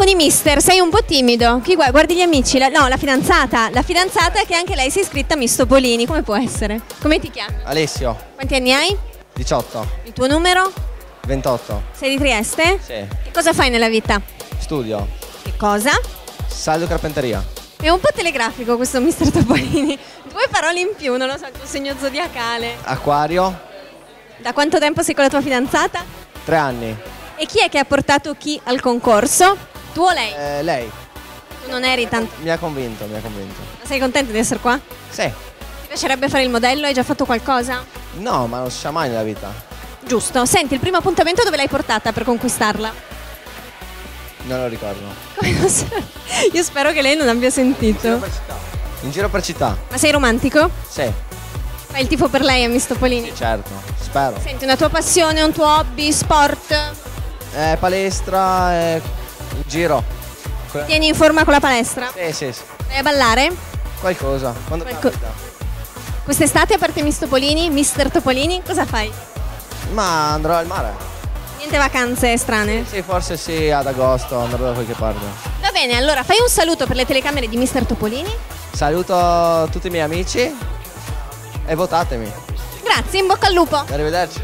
con i mister, sei un po' timido. Chi guardi gli amici? No, la fidanzata. La fidanzata che anche lei si è iscritta a Miss Topolini. Come può essere? Come ti chiami? Alessio. Quanti anni hai? 18. Il tuo numero? 28. Sei di Trieste? Sì. Che cosa fai nella vita? Studio. Che cosa? Saldo carpenteria. È un po' telegrafico questo mister Topolini. Due parole in più, non lo so, il tuo segno zodiacale. Acquario. Da quanto tempo sei con la tua fidanzata? 3 anni. E chi è che ha portato chi al concorso? Tu o lei? Lei. Tu non eri tanto... Mi ha convinto, mi ha convinto. Sei contento di essere qua? Sì. Ti piacerebbe fare il modello? Hai già fatto qualcosa? No, ma non si sa mai nella vita. Giusto. Senti, il primo appuntamento dove l'hai portata per conquistarla? Non lo ricordo. Come non so? Io spero che lei non abbia sentito. In giro per città. Ma sei romantico? Sì. Fai il tifo per lei a Miss Topolini? Sì, certo. Spero. Senti, una tua passione, un tuo hobby, sport? Palestra, giro. Tieni in forma con la palestra? Sì, sì, sì. Vai a ballare? Qualcosa. Quando capita. Quest'estate, a parte Miss Topolini, Mister Topolini, cosa fai? Ma andrò al mare. Niente vacanze strane? Sì, forse sì, ad agosto andrò da qualche parte. Va bene, allora fai un saluto per le telecamere di Mister Topolini. Saluto tutti i miei amici e votatemi. Grazie, in bocca al lupo. Arrivederci.